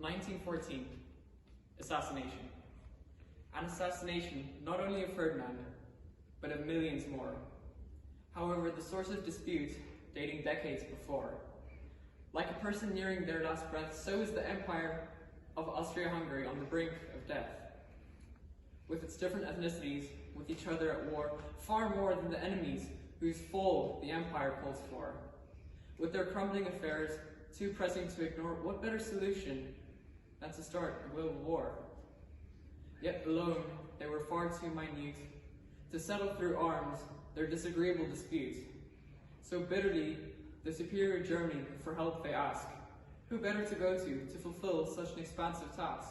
1914. Assassination. An assassination not only of Ferdinand, but of millions more. However, the source of dispute dating decades before. Like a person nearing their last breath, so is the empire of Austria-Hungary on the brink of death. With its different ethnicities, with each other at war, far more than the enemies whose fall the empire calls for. With their crumbling affairs, too pressing to ignore, what better solution than to start a global war? Yet alone, they were far too minute to settle through arms their disagreeable disputes. So bitterly, the superior Germany for help they ask. Who better to go to fulfill such an expansive task?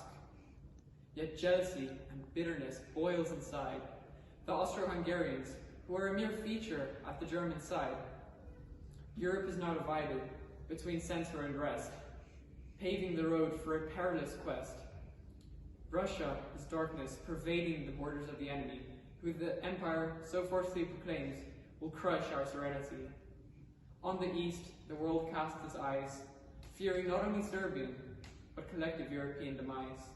Yet jealousy and bitterness boils inside the Austro-Hungarians, who are a mere feature at the German side. Europe is now divided between center and rest, paving the road for a perilous quest. Russia is darkness pervading the borders of the enemy, who the empire so forcefully proclaims will crush our serenity. On the east, the world casts its eyes, fearing not only Serbian, but collective European demise.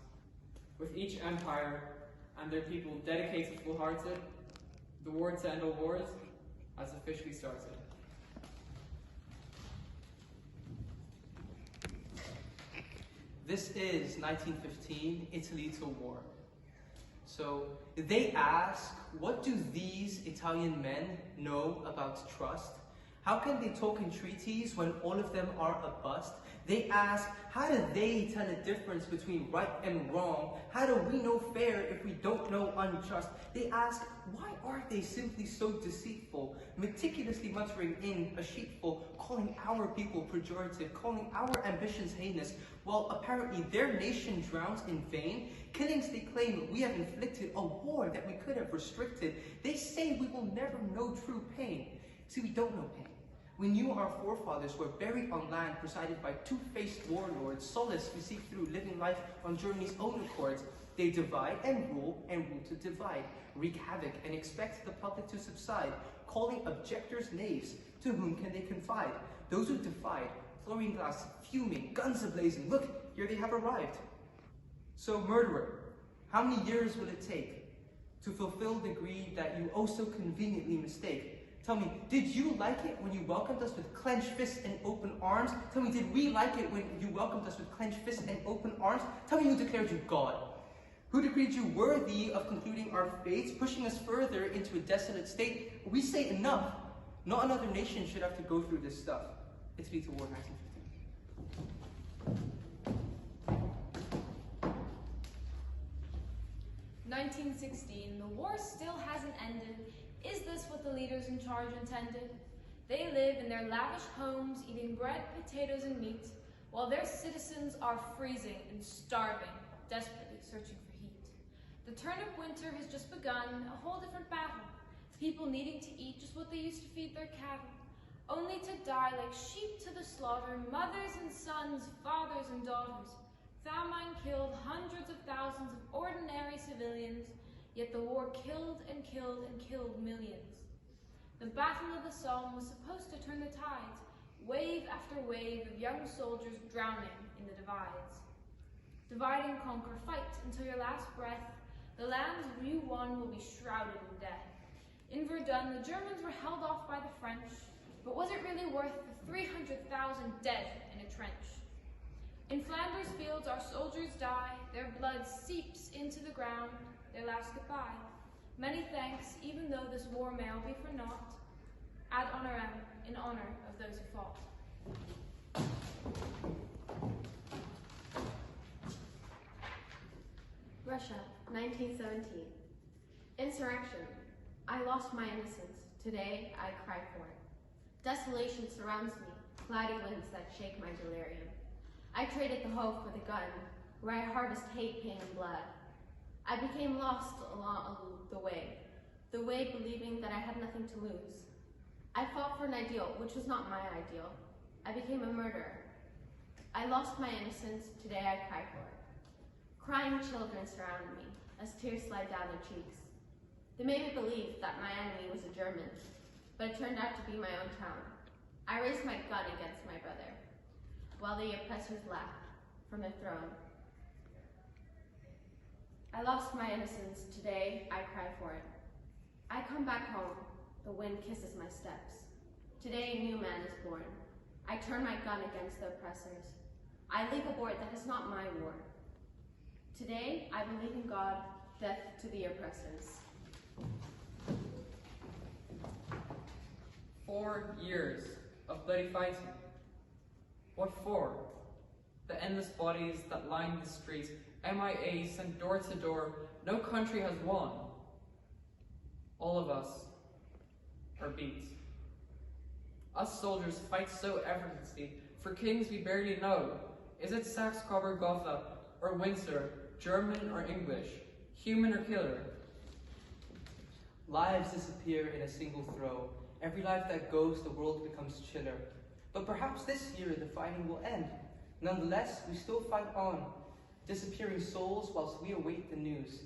With each empire and their people dedicated full-hearted, the war to end all wars has officially started. This is 1915, Italy to war. So they ask, what do these Italian men know about trust? How can they talk in treaties when all of them are a bust? They ask, how do they tell the difference between right and wrong? How do we know fair if we don't know unjust? They ask, why are they simply so deceitful, meticulously muttering in a sheetful, calling our people pejorative, calling our ambitions heinous, while apparently their nation drowns in vain? Killings they claim we have inflicted, a war that we could have restricted. They say we will never know true pain. See, we don't know pain. We knew our forefathers were buried on land presided by two-faced warlords, solace we seek through living life on Germany's own accords. They divide and rule to divide, wreak havoc and expect the public to subside, calling objectors knaves. To whom can they confide? Those who defied, fluorine glass fuming, guns ablazing, look, here they have arrived. So murderer, how many years will it take to fulfill the greed that you oh so conveniently mistake? Tell me, did you like it when you welcomed us with clenched fists and open arms? Tell me, did we like it when you welcomed us with clenched fists and open arms? Tell me who declared you God? Who decreed you worthy of concluding our fates, pushing us further into a desolate state? We say enough. Not another nation should have to go through this stuff. Italy to war, 1916, the war still hasn't ended. Is this what the leaders in charge intended? They live in their lavish homes, eating bread, potatoes, and meat, while their citizens are freezing and starving, desperately searching for heat. The turnip winter has just begun, a whole different battle. People needing to eat just what they used to feed their cattle, only to die like sheep to the slaughter, mothers and sons, fathers and daughters. Famine killed hundreds of thousands of ordinary civilians, yet the war killed and killed and killed millions. The Battle of the Somme was supposed to turn the tides, wave after wave of young soldiers drowning in the divides. Divide and conquer, fight until your last breath. The lands you won will be shrouded in death. In Verdun, the Germans were held off by the French, but was it really worth the 300,000 dead in a trench? In Flanders fields our soldiers die, their blood seeps into the ground, their last goodbye. Many thanks, even though this war may all be for naught. Ad honorem, in honor of those who fought. Russia, 1917. Insurrection. I lost my innocence. Today, I cry for it. Desolation surrounds me, cloudy winds that shake my delirium. I traded the hoe for the gun, where I harvest hate, pain, and blood. I became lost along the way believing that I had nothing to lose. I fought for an ideal, which was not my ideal. I became a murderer. I lost my innocence. Today, I cry for it. Crying children surrounded me as tears slide down their cheeks. They made me believe that my enemy was a German, but it turned out to be my own town. I raised my gun against my brother, while the oppressors laughed from the throne. I lost my innocence, today I cry for it. I come back home, the wind kisses my steps. Today a new man is born. I turn my gun against the oppressors. I leave a board that is not my war. Today I believe in God, death to the oppressors. 4 years of bloody fighting. What for? The endless bodies that line the streets, MIA sent door to door, no country has won. All of us are beat. Us soldiers fight so effortlessly for kings we barely know. Is it Saxe-Coburg-Gotha or Windsor, German or English, human or killer? Lives disappear in a single throw. Every life that goes, the world becomes chiller. But perhaps this year the fighting will end. Nonetheless, we still fight on, disappearing souls whilst we await the news.